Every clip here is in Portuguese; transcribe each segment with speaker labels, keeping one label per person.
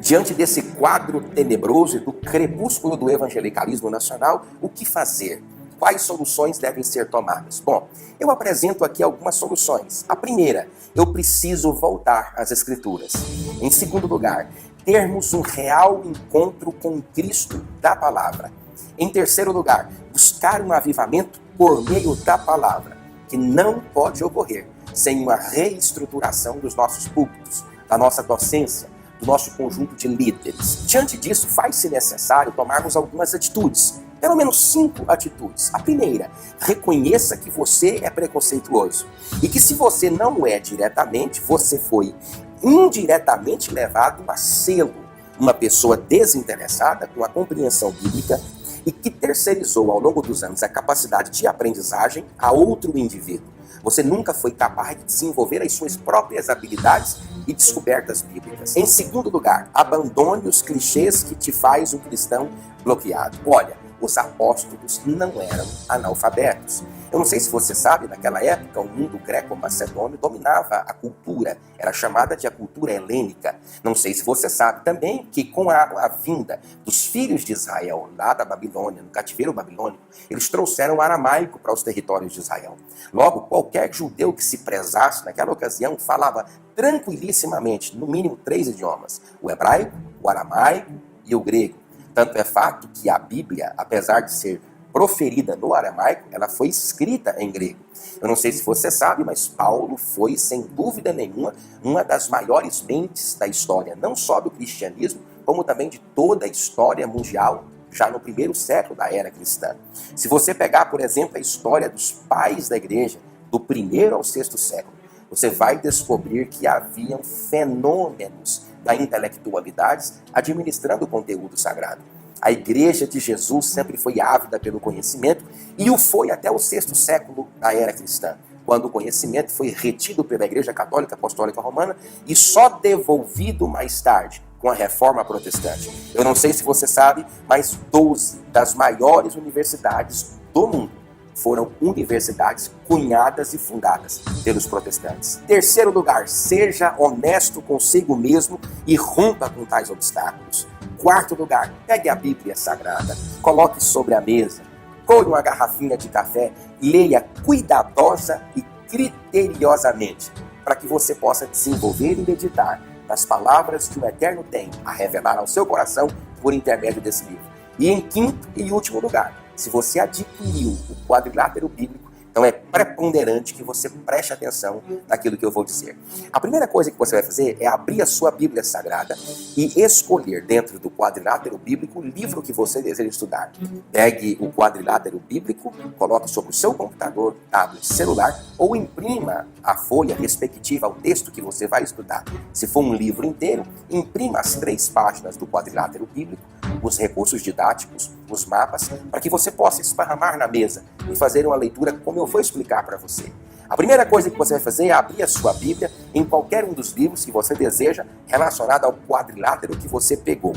Speaker 1: Diante desse quadro tenebroso e do crepúsculo do evangelicalismo nacional, o que fazer? Quais soluções devem ser tomadas? Bom, eu apresento aqui algumas soluções. A primeira, eu preciso voltar às Escrituras. Em segundo lugar, termos um real encontro com Cristo da palavra. Em terceiro lugar, buscar um avivamento por meio da palavra, que não pode ocorrer sem uma reestruturação dos nossos púlpitos, da nossa docência, do nosso conjunto de líderes. Diante disso, faz-se necessário tomarmos algumas atitudes, pelo menos 5 atitudes. A primeira, reconheça que você é preconceituoso e que se você não é diretamente, você foi indiretamente levado a sê-lo, uma pessoa desinteressada com a compreensão bíblica e que terceirizou ao longo dos anos a capacidade de aprendizagem a outro indivíduo. Você nunca foi capaz de desenvolver as suas próprias habilidades e descobertas bíblicas. Em segundo lugar, abandone os clichês que te faz um cristão bloqueado. Olha, os apóstolos não eram analfabetos. Eu não sei se você sabe, naquela época, o mundo greco-macedônio dominava a cultura. Era chamada de a cultura helênica. Não sei se você sabe também que com a vinda dos filhos de Israel, lá da Babilônia, no cativeiro babilônico, eles trouxeram o aramaico para os territórios de Israel. Logo, qualquer judeu que se prezasse naquela ocasião falava tranquilissimamente, no mínimo 3 idiomas: o hebraico, o aramaico e o grego. Tanto é fato que a Bíblia, apesar de ser proferida no aramaico, ela foi escrita em grego. Eu não sei se você sabe, mas Paulo foi, sem dúvida nenhuma, uma das maiores mentes da história, não só do cristianismo, como também de toda a história mundial, já no primeiro século da era cristã. Se você pegar, por exemplo, a história dos pais da igreja, do 1º ao 6º século, você vai descobrir que haviam fenômenos da intelectualidade administrando o conteúdo sagrado. A igreja de Jesus sempre foi ávida pelo conhecimento e o foi até o 6º século da era cristã, quando o conhecimento foi retido pela Igreja Católica Apostólica Romana e só devolvido mais tarde com a Reforma Protestante. Eu não sei se você sabe, mas 12 das maiores universidades do mundo foram universidades cunhadas e fundadas pelos protestantes. Terceiro lugar, seja honesto consigo mesmo e rompa com tais obstáculos. Quarto lugar, pegue a Bíblia Sagrada, coloque sobre a mesa, colhe uma garrafinha de café, leia cuidadosa e criteriosamente, para que você possa desenvolver e meditar nas palavras que o Eterno tem a revelar ao seu coração por intermédio desse livro. E em quinto e último lugar, se você adquiriu o quadrilátero bíblico, então é preponderante que você preste atenção naquilo que eu vou dizer. A primeira coisa que você vai fazer é abrir a sua Bíblia Sagrada e escolher dentro do quadrilátero bíblico o livro que você deseja estudar. Pegue o quadrilátero bíblico, coloque sobre o seu computador, tablet, celular ou imprima a folha respectiva ao texto que você vai estudar. Se for um livro inteiro, imprima as 3 páginas do quadrilátero bíblico, os recursos didáticos, os mapas, para que você possa esparramar na mesa e fazer uma leitura como eu vou explicar para você. A primeira coisa que você vai fazer é abrir a sua Bíblia em qualquer um dos livros que você deseja relacionado ao quadrilátero que você pegou.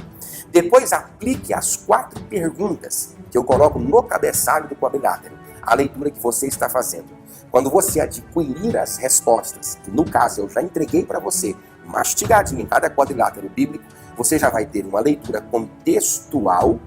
Speaker 1: Depois aplique as 4 perguntas que eu coloco no cabeçalho do quadrilátero, a leitura que você está fazendo. Quando você adquirir as respostas, que no caso eu já entreguei para você, mastigadinho em cada quadrilátero bíblico, você já vai ter uma leitura contextual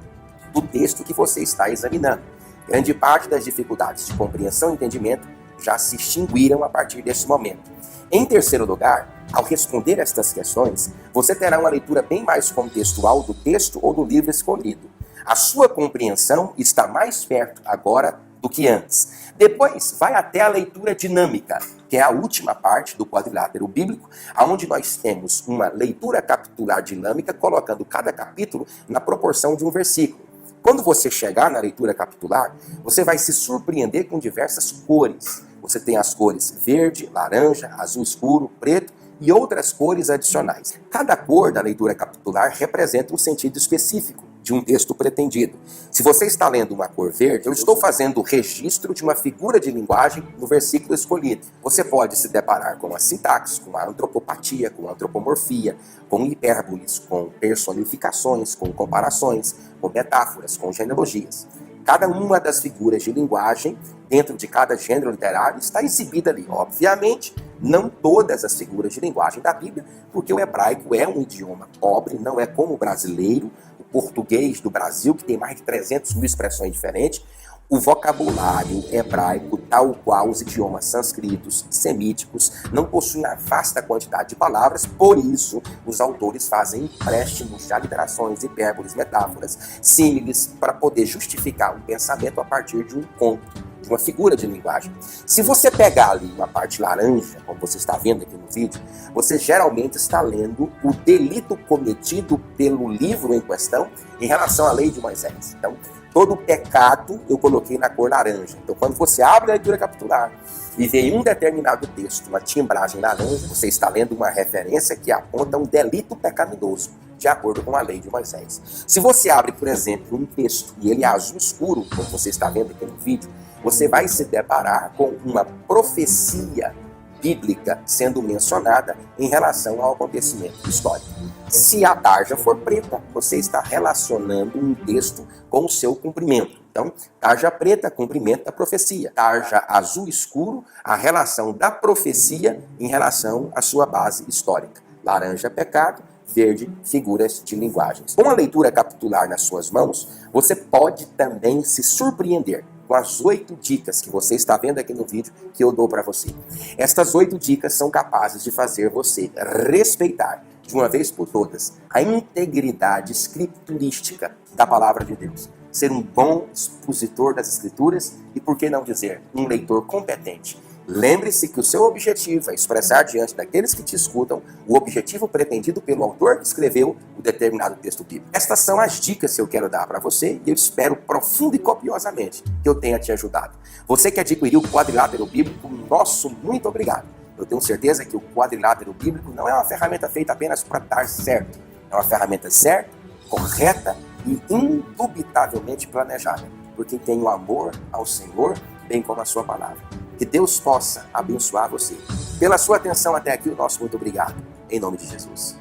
Speaker 1: do texto que você está examinando. Grande parte das dificuldades de compreensão e entendimento já se extinguiram a partir desse momento. Em terceiro lugar, ao responder estas questões, você terá uma leitura bem mais contextual do texto ou do livro escolhido. A sua compreensão está mais perto agora do que antes. Depois, vai até a leitura dinâmica, que é a última parte do quadrilátero bíblico, onde nós temos uma leitura capitular dinâmica, colocando cada capítulo na proporção de um versículo. Quando você chegar na leitura capitular, você vai se surpreender com diversas cores. Você tem as cores verde, laranja, azul escuro, preto e outras cores adicionais. Cada cor da leitura capitular representa um sentido específico de um texto pretendido. Se você está lendo uma cor verde, eu estou fazendo o registro de uma figura de linguagem no versículo escolhido. Você pode se deparar com a sintaxe, com a antropopatia, com a antropomorfia, com hipérboles, com personificações, com comparações, com metáforas, com genealogias. Cada uma das figuras de linguagem dentro de cada gênero literário está exibida ali. Obviamente, não todas as figuras de linguagem da Bíblia, porque o hebraico é um idioma pobre, não é como o brasileiro, o português do Brasil, que tem mais de 300 mil expressões diferentes. O vocabulário hebraico, tal qual os idiomas sânscritos, semíticos, não possui uma vasta quantidade de palavras, por isso os autores fazem empréstimos de aliterações, hipérboles, metáforas, símiles, para poder justificar um pensamento a partir de um conto, de uma figura de linguagem. Se você pegar ali uma parte laranja, como você está vendo aqui no vídeo, você geralmente está lendo o delito cometido pelo livro em questão em relação à lei de Moisés. Então, todo pecado eu coloquei na cor laranja. Então, quando você abre a leitura capitular e vê em um determinado texto uma timbragem laranja, você está lendo uma referência que aponta um delito pecaminoso, de acordo com a lei de Moisés. Se você abre, por exemplo, um texto e ele é azul escuro, como você está vendo aqui no vídeo, você vai se deparar com uma profecia bíblica sendo mencionada em relação ao acontecimento histórico. Se a tarja for preta, você está relacionando um texto com o seu cumprimento. Então, tarja preta, cumprimento da profecia. Tarja azul escuro, a relação da profecia em relação à sua base histórica. Laranja, pecado. Verde, figuras de linguagens. Com a leitura capitular nas suas mãos, você pode também se surpreender com as 8 dicas que você está vendo aqui no vídeo que eu dou para você. Estas 8 dicas são capazes de fazer você respeitar, de uma vez por todas, a integridade escriturística da palavra de Deus. Ser um bom expositor das Escrituras e, por que não dizer, um leitor competente. Lembre-se que o seu objetivo é expressar diante daqueles que te escutam o objetivo pretendido pelo autor que escreveu o determinado texto bíblico. Estas são as dicas que eu quero dar para você e eu espero profundo e copiosamente que eu tenha te ajudado. Você que adquiriu o quadrilátero bíblico, nosso muito obrigado. Eu tenho certeza que o quadrilátero bíblico não é uma ferramenta feita apenas para dar certo. É uma ferramenta certa, correta e indubitavelmente planejada, porque tem o amor ao Senhor, bem como a sua palavra. Que Deus possa abençoar você. Pela sua atenção até aqui, o nosso muito obrigado. Em nome de Jesus.